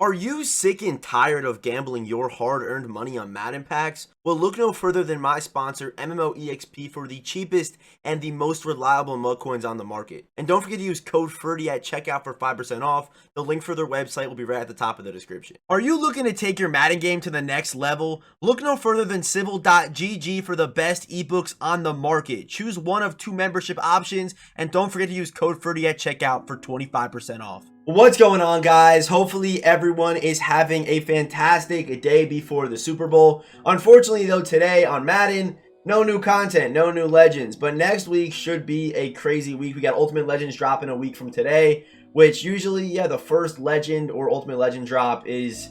Are you sick and tired of gambling your hard-earned money on Madden packs? Well, look no further than my sponsor, MMOEXP, for the cheapest and the most reliable mug coins on the market. And don't forget to use code FERDY at checkout for 5% off. The link for their website will be right at the top of the description. Are you looking to take your Madden game to the next level? Look no further than Civil.gg for the best ebooks on the market. Choose one of 2 membership options, and don't forget to use code FERDY at checkout for 25% off. What's going on, guys? Hopefully everyone is having a fantastic day before the Super Bowl. Unfortunately, though, today on Madden, no new content, no new legends, but next week should be a crazy week. We got Ultimate Legends dropping a week from today, which usually, the first legend or Ultimate Legend drop is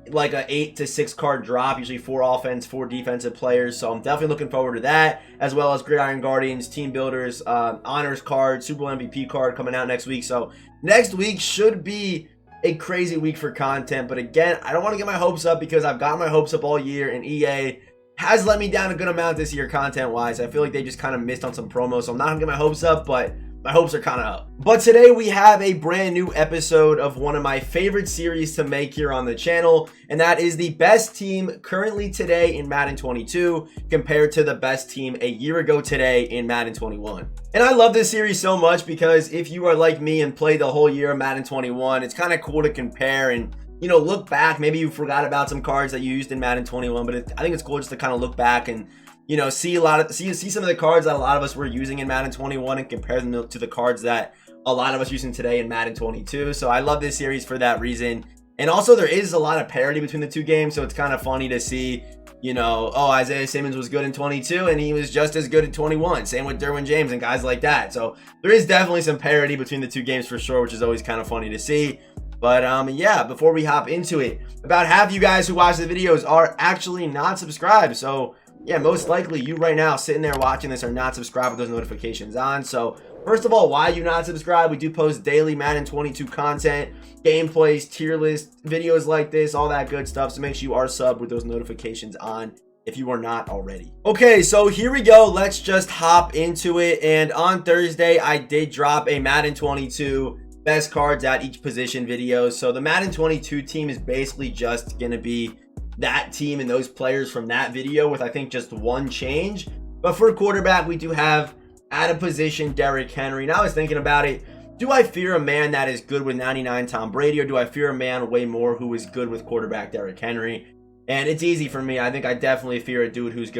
like a 8 to 6 card drop, usually 4 offense, 4 defensive players. So I'm definitely looking forward to that, as well as Gridiron Guardians, Team Builders, Honors card, Super Bowl MVP card coming out next week. So next week should be a crazy week for content. But again, I don't want to get my hopes up because I've got my hopes up all year, and EA has let me down a good amount this year content wise. I feel like they just kind of missed on some promos, so I'm not gonna get my hopes up, but my hopes are kind of up. But today we have a brand new episode of one of my favorite series to make here on the channel, and that is the best team currently today in Madden 22 compared to the best team a year ago today in Madden 21. And I love this series so much because if you are like me and played the whole year of Madden 21, it's kind of cool to compare and, you know, look back. Maybe you forgot about some cards that you used in Madden 21, but I think it's cool just to kind of look back and, you know, see some of the cards that a lot of us were using in Madden 21 and compare them to the cards that a lot of us using today in Madden 22. So I love this series for that reason. And also there is a lot of parity between the two games, so it's kind of funny to see, you know, oh, Isaiah Simmons was good in 22 and he was just as good in 21. Same with Derwin James and guys like that. So there is definitely some parity between the two games for sure, which is always kind of funny to see. But yeah, before we hop into it, about half you guys who watch the videos are actually not subscribed. So yeah, most likely you right now sitting there watching this are not subscribed with those notifications on. So first of all, why are you not subscribed? We do post daily Madden 22 content, gameplays, tier list, videos like this, all that good stuff. So make sure you are subbed with those notifications on if you are not already. Okay, so here we go. Let's just hop into it. And on Thursday, I did drop a Madden 22 best cards at each position video. So the Madden 22 team is basically just going to be that team and those players from that video with, I think, just one change. But for quarterback, we do have at a position Derrick Henry. Now I was thinking about it. Do I fear a man that is good with 99 Tom Brady, or do I fear a man way more who is good with quarterback Derrick Henry? And it's easy for me. I think I definitely fear a dude who's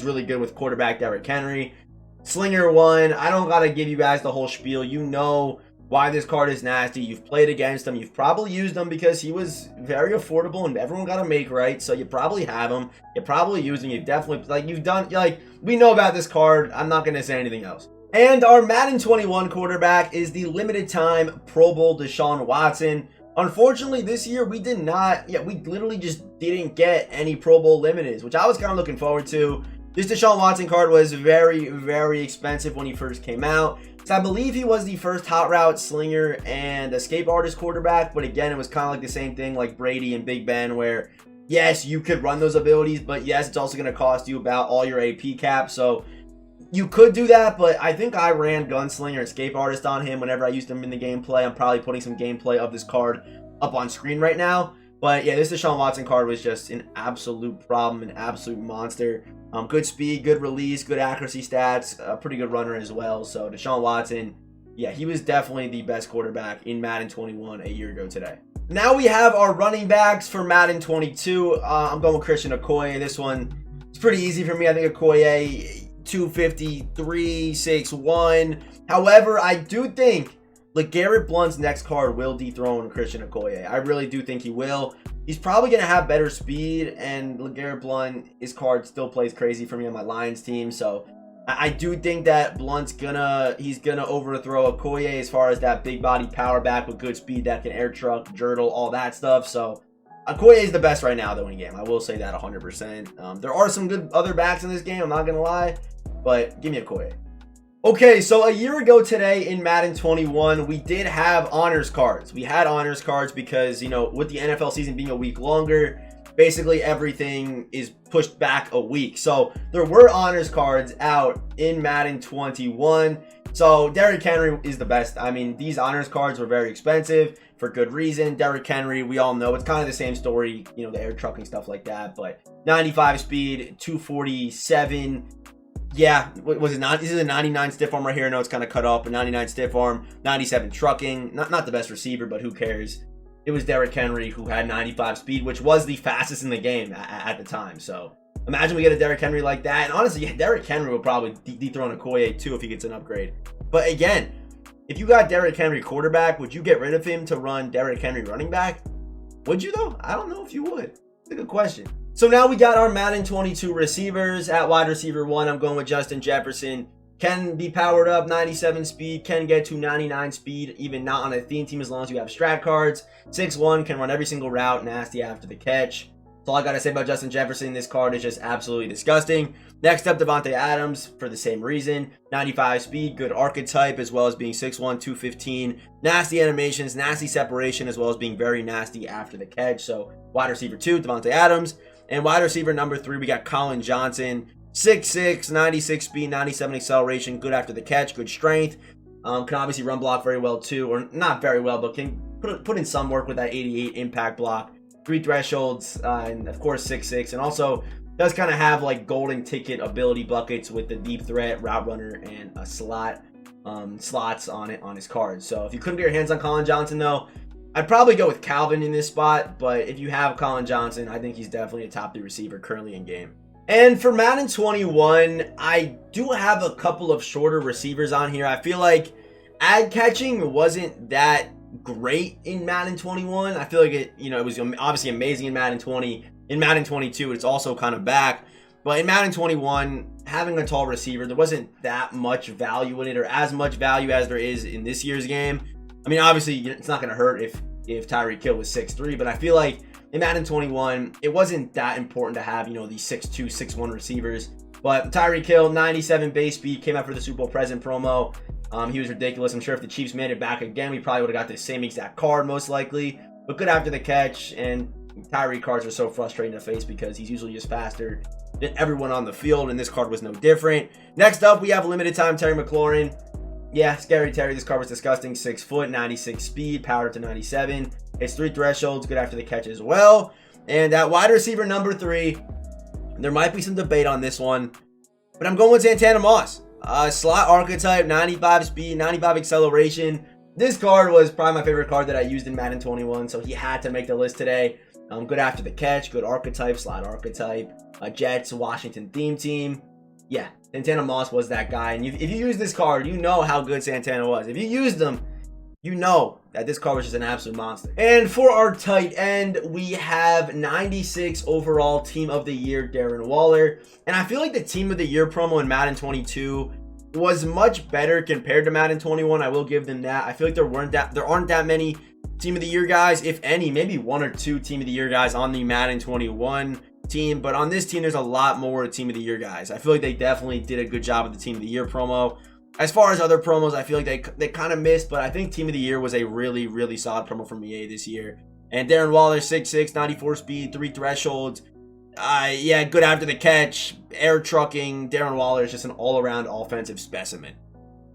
really good with quarterback Derrick Henry. Slinger 1, I don't gotta give you guys the whole spiel. You know why this card is nasty. You've played against him. You've probably used him because he was very affordable and everyone got to make right. So you probably have him. You probably use him. You've definitely, we know about this card. I'm not going to say anything else. And our Madden 21 quarterback is the limited time Pro Bowl Desean Watson. Unfortunately, this year we did not, we literally just didn't get any Pro Bowl limiteds, which I was kind of looking forward to. This Desean Watson card was very, very expensive when he first came out. So I believe he was the first hot route, slinger, and escape artist quarterback. But again, it was kind of like the same thing like Brady and Big Ben, where yes, you could run those abilities, but yes, it's also going to cost you about all your AP cap. So you could do that, but I think I ran Gunslinger, Escape Artist on him whenever I used him in the gameplay. I'm probably putting some gameplay of this card up on screen right now. But yeah, this Desean Watson card was just an absolute problem, an absolute monster. Good speed, good release, good accuracy stats, a pretty good runner as well. So Desean Watson, yeah, he was definitely the best quarterback in Madden 21 a year ago today. Now we have our running backs for Madden 22. I'm going with Christian Okoye. This one is pretty easy for me. I think Okoye, 253, 6'1". However, I do think LeGarrette Blount's next card will dethrone Christian Okoye. I really do think he will. He's probably going to have better speed, and LeGarrette Blount, his card still plays crazy for me on my Lions team. So I do think that Blount's he's gonna overthrow Okoye as far as that big body power back with good speed that can air truck, jurtle, all that stuff. So Okoye is the best right now though in the game. I will say that 100%. There are some good other backs in this game, I'm not going to lie, but give me Okoye. Okay, so a year ago today in Madden 21, we did have honors cards. We had honors cards because, you know, with the NFL season being a week longer, basically everything is pushed back a week. So there were honors cards out in Madden 21. So Derrick Henry is the best. I mean, these honors cards were very expensive. for good reason. Derrick Henry, we all know it's kind of the same story, you know, the air trucking stuff like that. But 95 speed, 247. Yeah, what was it? Not this is a 99 stiff arm right here. I know it's kind of cut off, but 99 stiff arm, 97 trucking. Not the best receiver, but who cares? It was Derrick Henry who had 95 speed, which was the fastest in the game at the time. So imagine we get a Derrick Henry like that. And honestly, yeah, Derrick Henry will probably dethrone Okoye too if he gets an upgrade. But again, if you got Derrick Henry quarterback, would you get rid of him to run Derrick Henry running back? Would you though? I don't know if you would. It's a good question. So now we got our Madden 22 receivers. At wide receiver 1, I'm going with Justin Jefferson. Can be powered up, 97 speed, can get to 99 speed, even not on a theme team as long as you have strat cards. 6'1", can run every single route, nasty after the catch. That's all I gotta say about Justin Jefferson. This card is just absolutely disgusting. Next up, Devontae Adams, for the same reason. 95 speed, good archetype, as well as being 6'1", 215. Nasty animations, nasty separation, as well as being very nasty after the catch. So wide receiver 2, Devontae Adams. And wide receiver number 3, we got Colin Johnson. 6'6", 96 speed, 97 acceleration, good after the catch, good strength. Can obviously run block very well too, or not very well, but can put in some work with that 88 impact block. 3 thresholds, and of course 6'6", and also does kind of have like golden ticket ability buckets with the deep threat, route runner, and a slots on his card. So if you couldn't get your hands on Colin Johnson though, I'd probably go with Calvin in this spot, but if you have Colin Johnson, I think he's definitely a top 3 receiver currently in game. And for Madden 21, I do have a couple of shorter receivers on here. I feel like ad catching wasn't that great in Madden 21. I feel like it was obviously amazing in Madden 20. In Madden 22, it's also kind of back. But in Madden 21, having a tall receiver, there wasn't that much value in it, or as much value as there is in this year's game. I mean, obviously, it's not going to hurt if Tyreek Hill was 6'3", but I feel like in Madden 21, it wasn't that important to have, these 6'2", 6'1" receivers. But Tyreek Hill, 97 base speed, came out for the Super Bowl present promo. He was ridiculous. I'm sure if the Chiefs made it back again, we probably would have got the same exact card, most likely. But good after the catch, and Tyreek cards are so frustrating to face because he's usually just faster than everyone on the field, and this card was no different. Next up, we have limited time Terry McLaurin. Yeah, scary Terry. This card was disgusting. 6 foot, 96 speed, powered to 97. It's 3 thresholds, good after the catch as well. And at wide receiver number 3, there might be some debate on this one, but I'm going with Santana Moss. Slot archetype, 95 speed, 95 acceleration. This card was probably my favorite card that I used in Madden 21, so he had to make the list today. Good after the catch, good archetype, slot archetype. Jets, Washington theme team. Yeah, Santana Moss was that guy. And if you use this card, you know how good Santana was. If you used them, you know that this card was just an absolute monster. And for our tight end, we have 96 overall Team of the Year, Darren Waller. And I feel like the Team of the Year promo in Madden 22 was much better compared to Madden 21. I will give them that. I feel like there aren't that many Team of the Year guys, if any, maybe 1 or 2 Team of the Year guys on the Madden 21 team. But on this team, there's a lot more Team of the Year guys. I feel like they definitely did a good job with the Team of the Year promo. As far as other promos, I feel like they kind of missed, but I think Team of the Year was a really, really solid promo from EA this year. And Darren Waller, 6'6", 94 speed, 3 thresholds. Yeah, good after the catch, air trucking. Darren Waller is just an all-around offensive specimen.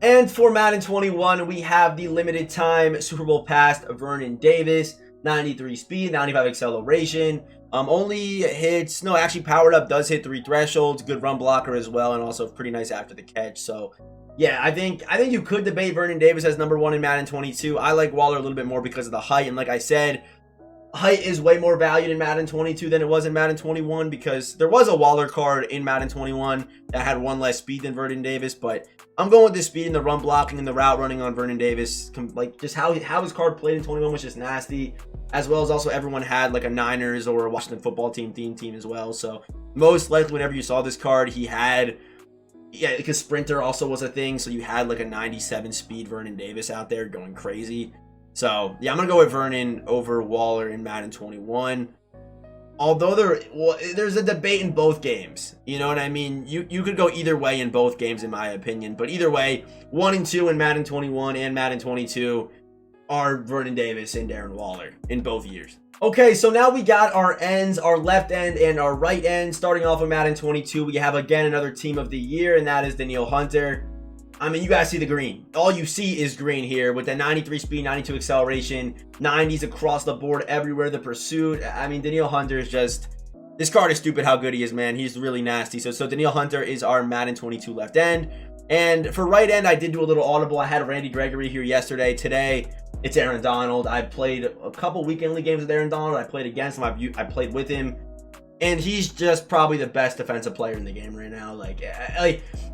And for Madden 21, we have the limited time Super Bowl past Vernon Davis, 93 speed, 95 acceleration. Only hits, no, actually powered up, does hit 3 thresholds, good run blocker as well, and also pretty nice after the catch. So yeah, I think you could debate Vernon Davis as number 1 in Madden 22. I like Waller a little bit more because of the height, and like I said, height is way more valued in Madden 22 than it was in Madden 21 because there was a Waller card in Madden 21 that had 1 less speed than Vernon Davis, but I'm going with the speed and the run blocking and the route running on Vernon Davis. Like just how his card played in 21 was just nasty, as well as also everyone had like a Niners or a Washington football team theme team as well. So most likely whenever you saw this card, he had, yeah, because sprinter also was a thing, so you had like a 97 speed Vernon Davis out there going crazy. So yeah, I'm gonna go with Vernon over Waller in Madden 21. Although there's a debate in both games, you know what I mean? You could go either way in both games in my opinion, but either way, 1 and 2 in Madden 21 and Madden 22 are Vernon Davis and Darren Waller in both years. Okay, so now we got our ends, our left end and our right end. Starting off with Madden 22, we have again another Team of the Year, and that is Danielle Hunter. I mean, you guys see the green. All you see is green here with the 93 speed, 92 acceleration, 90s across the board everywhere. The pursuit. I mean, Danielle Hunter is just... This card is stupid how good he is, man. He's really nasty. So Danielle Hunter is our Madden 22 left end. And for right end, I did do a little audible. I had Randy Gregory here yesterday. Today, it's Aaron Donald. I played a couple weekend league games with Aaron Donald. I played against him. I played with him. And he's just probably the best defensive player in the game right now. Like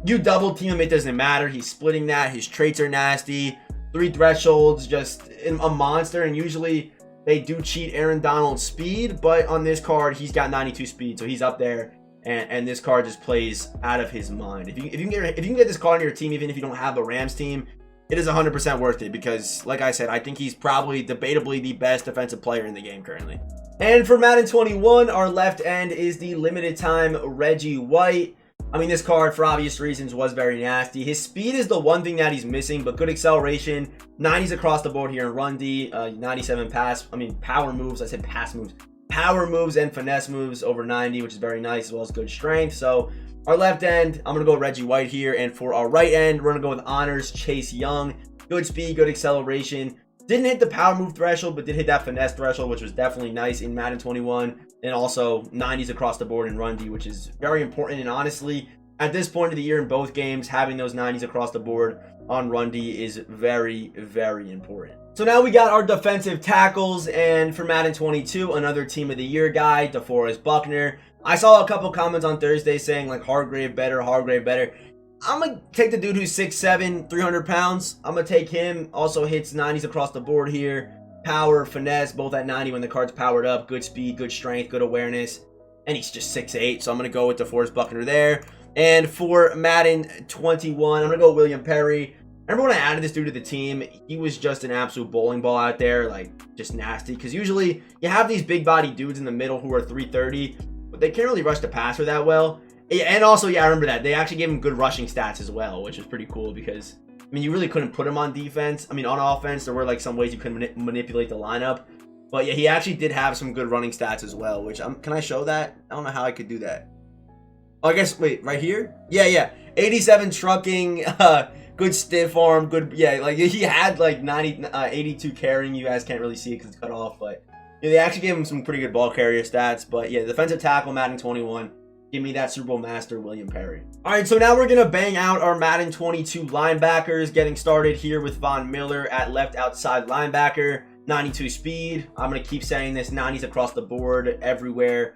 you double team him, it doesn't matter. He's splitting that. His traits are nasty. 3 thresholds, just a monster. And usually they do cheat Aaron Donald's speed, but on this card, he's got 92 speed, so he's up there. And this card just plays out of his mind. If you can get this card on your team, even if you don't have a Rams team, it is 100% worth it because, like I said, I think he's probably debatably the best defensive player in the game currently. And for Madden 21, our left end is the limited time Reggie White. I mean, this card, for obvious reasons, was very nasty. His speed is the one thing that he's missing, but good acceleration. 90s across the board here in run D. 97 power moves. I said pass moves. Power moves and finesse moves over 90, which is very nice, as well as good strength. So our left end, I'm going to go with Reggie White here. And for our right end, we're going to go with honors Chase Young. Good speed, good acceleration. Didn't hit the power move threshold, but did hit that finesse threshold, which was definitely nice in Madden 21. And also 90s across the board in run D, which is very important. And honestly, at this point of the year in both games, having those 90s across the board on run D is very, very important. So now we got our defensive tackles, and for Madden 22, another Team of the Year guy, DeForest Buckner. I saw a couple comments on Thursday saying like Hargrave better. I'm going to take the dude who's 6'7", 300 pounds. I'm going to take him. Also hits 90s across the board here. Power, finesse, both at 90 when the card's powered up. Good speed, good strength, good awareness. And he's just 6'8", so I'm going to go with DeForest Buckner there. And for Madden 21, I'm going to go William Perry. Remember when I added this dude to the team, he was just an absolute bowling ball out there, like just nasty. Because usually you have these big body dudes in the middle who are 330, but they can't really rush the passer that well. And also, yeah, I remember that. They actually gave him good rushing stats as well, which was pretty cool because, I mean, you really couldn't put him on defense. I mean, on offense, there were like some ways you could manipulate the lineup. But yeah, he actually did have some good running stats as well, which, can I show that? I don't know how I could do that. Oh, I guess, wait, right here? Yeah. 87 trucking, good stiff arm, good, yeah, like he had like 82 carrying. You guys can't really see it because it's cut off, but yeah, they actually gave him some pretty good ball carrier stats. But yeah, defensive tackle, Madden 21. Give me that Super Bowl master, William Perry. All right, so now we're going to bang out our Madden 22 linebackers. Getting started here with Von Miller at left outside linebacker. 92 speed. I'm going to keep saying this. 90s across the board everywhere.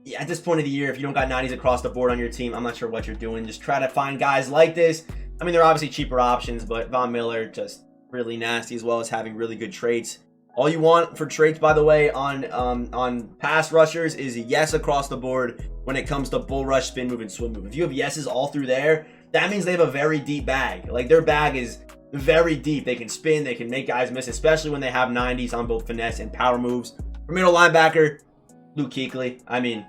Yeah, at this point of the year, if you don't got 90s across the board on your team, I'm not sure what you're doing. Just try to find guys like this. I mean, they're obviously cheaper options, but Von Miller just really nasty as well as having really good traits. All you want for traits, by the way, on pass rushers is yes across the board when it comes to bull rush, spin move, and swim move. If you have yeses all through there, that means they have a very deep bag. Like, their bag is very deep. They can spin, they can make guys miss, especially when they have 90s on both finesse and power moves. For middle linebacker, Luke Kuechly. I mean,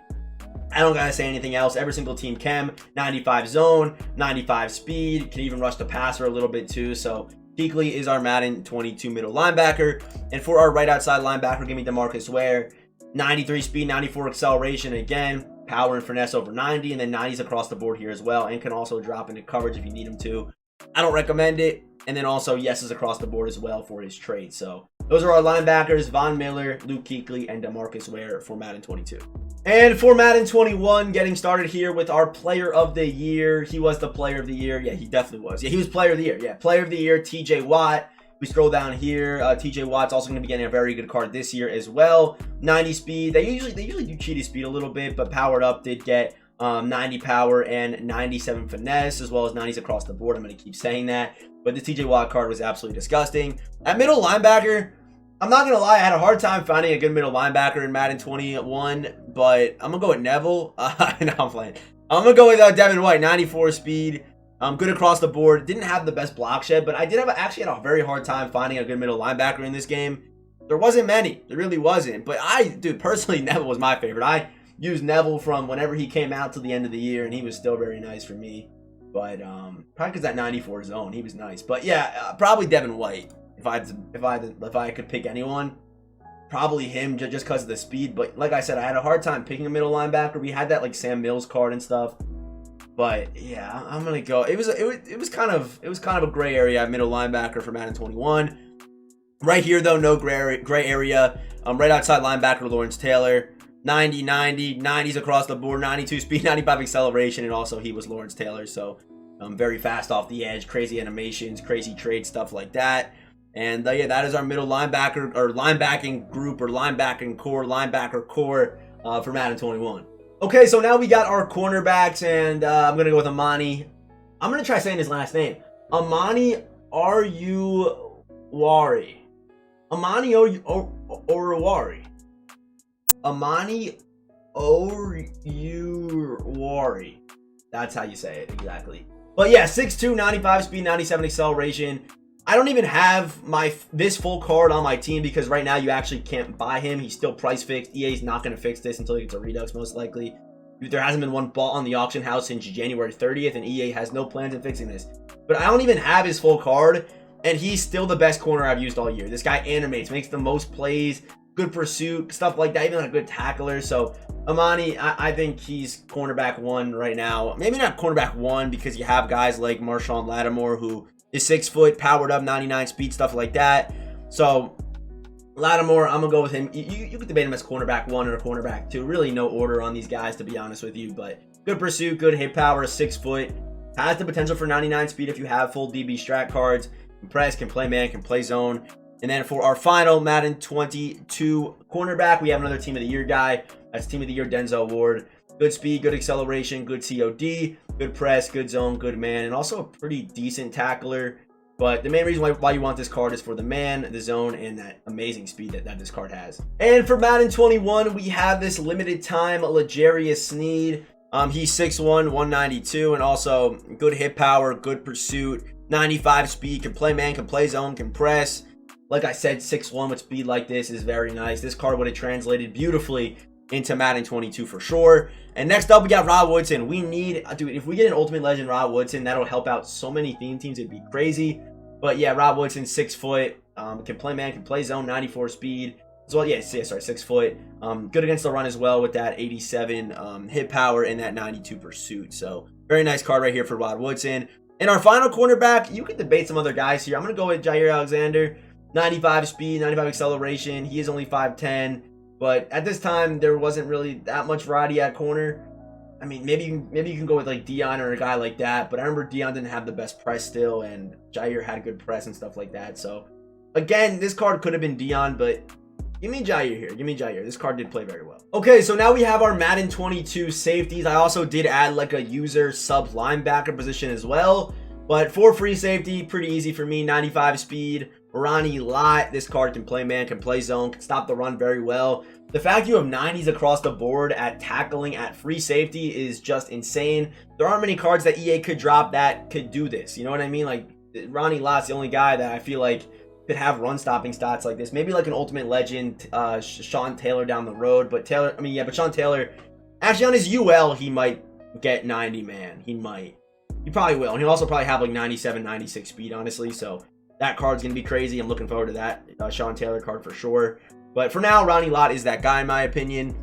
I don't gotta say anything else. Every single team can. 95 zone, 95 speed, can even rush the passer a little bit too. So Kuechly is our Madden 22 middle linebacker. And for our right outside linebacker, give me DeMarcus Ware. 93 speed, 94 acceleration. Again, power and finesse over 90, and then 90s across the board here as well, and can also drop into coverage if you need him to. I don't recommend it. And then also yeses across the board as well for his trade. So those are our linebackers: Von Miller, Luke Kuechly, and DeMarcus Ware for Madden 22. And for Madden 21, getting started here with our player of the year. He was the player of the year. Yeah, he definitely was. Yeah, he was player of the year. Yeah, player of the year, TJ Watt. We scroll down here. TJ Watt's also going to be getting a very good card this year as well. 90 speed. They usually do cheat his speed a little bit, but powered up did get 90 power and 97 finesse, as well as 90s across the board. I'm going to keep saying that. But the TJ Watt card was absolutely disgusting. At middle linebacker, I'm not going to lie, I had a hard time finding a good middle linebacker in Madden 21, but I'm going to go with Neville. No, I'm playing. I'm going to go with Devin White, 94 speed. Good across the board. Didn't have the best block shed, but I did actually had a very hard time finding a good middle linebacker in this game. There wasn't many. There really wasn't. But dude, personally, Neville was my favorite. I used Neville from whenever he came out to the end of the year, and he was still very nice for me. But probably because that 94 zone, he was nice. But yeah, probably Devin White. If I could pick anyone, probably him just because of the speed. But like I said, I had a hard time picking a middle linebacker. We had that like Sam Mills card and stuff. But yeah, I'm gonna go. It was kind of a gray area at middle linebacker for Madden 21. Right here though, no gray area. Right outside linebacker Lawrence Taylor. 90, 90, 90s across the board, 92 speed, 95 acceleration, and also he was Lawrence Taylor, so very fast off the edge, crazy animations, crazy trade stuff like that. And yeah, that is our middle linebacker or linebacking group or linebacker core for Madden 21. Okay, so now we got our cornerbacks, and I'm gonna go with Amani. I'm gonna try saying his last name. Amani Oruwari. Amani Oruwari. Amani Oruwari. That's how you say it exactly. But yeah, 6'2", 95 speed, 97 acceleration. I don't even have this full card on my team because right now you actually can't buy him. He's still price fixed. EA's not going to fix this until he gets a Redux most likely. There hasn't been one bought on the auction house since January 30th, and EA has no plans in fixing this. But I don't even have his full card, and he's still the best corner I've used all year. This guy animates, makes the most plays, good pursuit, stuff like that, even a good tackler. So Amani, I think he's cornerback 1 right now. Maybe not cornerback 1 because you have guys like Marshawn Lattimore who is 6 foot, powered up, 99 speed, stuff like that. So Lattimore, I'm gonna go with him. You could debate him as cornerback 1 or cornerback 2. Really no order on these guys, to be honest with you. But good pursuit, good hit power, 6 foot. Has the potential for 99 speed if you have full DB strat cards. Can press, can play man, can play zone. And then for our final Madden 22 cornerback, we have another Team of the Year guy. That's Team of the Year Denzel Ward. Good speed, good acceleration, good COD, good press, good zone, good man, and also a pretty decent tackler. But the main reason why you want this card is for the man, the zone, and that amazing speed that this card has. And for Madden 21, we have this limited time L'Jarius Sneed. He's 6'1", 192, and also good hit power, good pursuit, 95 speed, can play man, can play zone, can press. Like I said, 6'1" with speed like this is very nice. This card would have translated beautifully into Madden 22 for sure. And next up, we got Rod Woodson. We need, dude, if we get an Ultimate Legend Rod Woodson, that'll help out so many theme teams. It'd be crazy. But yeah, Rod Woodson, 6 foot, can play man, can play zone, 94 speed. As well, yeah, sorry, 6 foot. Good against the run as well with that 87 hit power and that 92 pursuit. So very nice card right here for Rod Woodson. And our final cornerback, you could debate some other guys here. I'm going to go with Jair Alexander. 95 speed, 95 acceleration. He is only 5'10", but at this time there wasn't really that much variety at corner. I mean, maybe you can go with like Dion or a guy like that, but I remember Dion didn't have the best press still, and Jair had good press and stuff like that. So again, this card could have been Dion, but give me Jair here. Give me Jair. This card did play very well. Okay, so now we have our Madden 22 safeties. I also did add like a user sub linebacker position as well, but for free safety, pretty easy for me. 95 speed. Ronnie Lott, this card can play man, can play zone, can stop the run very well. The fact you have 90s across the board at tackling at free safety is just insane. There aren't many cards that EA could drop that could do this. You know what I mean? Like, Ronnie Lott's the only guy that I feel like could have run stopping stats like this. Maybe like an Ultimate Legend, Sean Taylor down the road. But Sean Taylor, actually on his UL, he might get 90, man. He might. He probably will. And he'll also probably have like 97, 96 speed, honestly. So that card's going to be crazy. I'm looking forward to that Sean Taylor card for sure. But for now, Ronnie Lott is that guy in my opinion.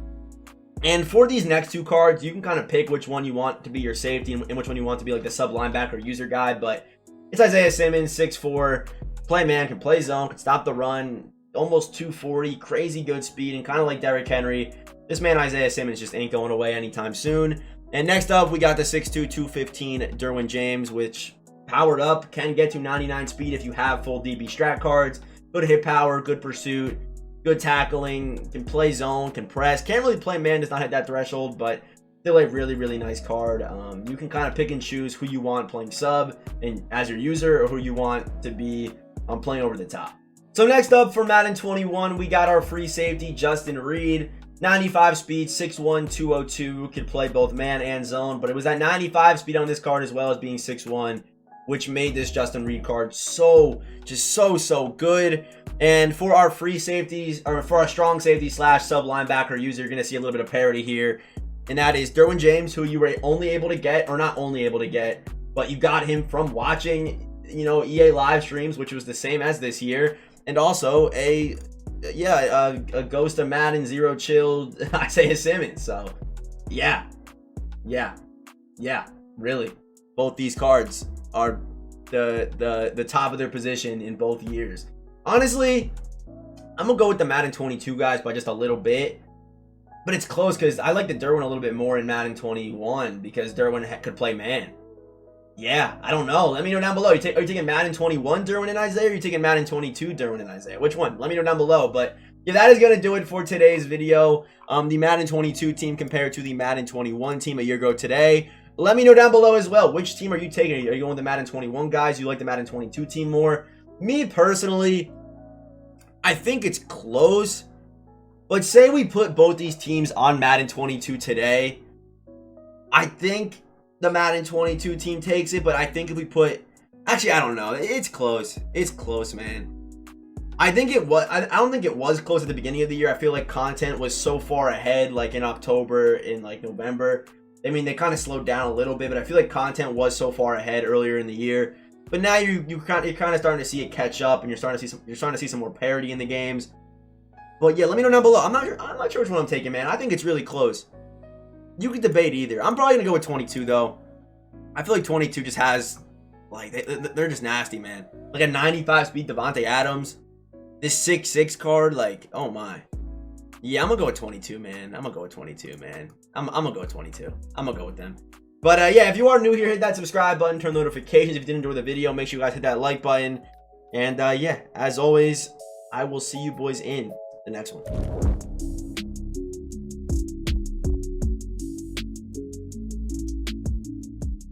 And for these next two cards, you can kind of pick which one you want to be your safety and which one you want to be like the sub linebacker user guy. But it's Isaiah Simmons, 6'4", play man, can play zone, can stop the run, almost 240, crazy good speed, and kind of like Derrick Henry. This man Isaiah Simmons just ain't going away anytime soon. And next up, we got the 6'2", 215 Derwin James, which powered up, can get to 99 speed if you have full DB strat cards. Good hit power, good pursuit, good tackling, can play zone, can press. Can't really play man, does not hit that threshold, but still a really, really nice card. You can kind of pick and choose who you want playing sub and as your user, or who you want to be playing over the top. So next up for Madden 21, we got our free safety, Justin Reed. 95 speed, 6'1", 202, could play both man and zone, but it was that 95 speed on this card as well as being 6'1", which made this Justin Reed card so good. And for our free safeties, or for our strong safety slash sub linebacker user, you're going to see a little bit of parity here. And that is Derwin James, who you were only able to get, or not only able to get, but you got him from watching, you know, EA live streams, which was the same as this year. And also a Ghost of Madden Zero Chill Isaiah Simmons. So yeah. Really. Both these cards are the top of their position in both years. Honestly, I'm going to go with the Madden 22 guys by just a little bit. But it's close because I like the Derwin a little bit more in Madden 21 because Derwin could play man. Yeah, I don't know. Let me know down below. Are you taking Madden 21 Derwin and Isaiah, or are you taking Madden 22 Derwin and Isaiah? Which one? Let me know down below. But yeah, that is going to do it for today's video. The Madden 22 team compared to the Madden 21 team a year ago today. Let me know down below as well. Which team are you taking? Are you going with the Madden 21 guys? You like the Madden 22 team more? Me personally, I think it's close. But say we put both these teams on Madden 22 today, I think the Madden 22 team takes it. But I think if we put... Actually, I don't know. It's close. It's close, man. I think it was... I don't think it was close at the beginning of the year. I feel like content was so far ahead, like in October, in like November. I mean, they kind of slowed down a little bit, but I feel like content was so far ahead earlier in the year. But now you're kind of starting to see it catch up, and you're starting to see some more parity in the games. But yeah, let me know down below. I'm not sure which one I'm taking, man. I think it's really close. You could debate either. I'm probably gonna go with 22 though. I feel like 22 just has, like, they're just nasty, man. Like a 95 speed Devontae Adams, this 6'6" card, like, oh my. Yeah, I'm gonna go with 22, man. I'm gonna go with 22, man. I'm gonna go with 22. I'm gonna go with them. But yeah, if you are new here, hit that subscribe button, turn notifications. If you did enjoy the video, make sure you guys hit that like button. And yeah, as always, I will see you boys in the next one.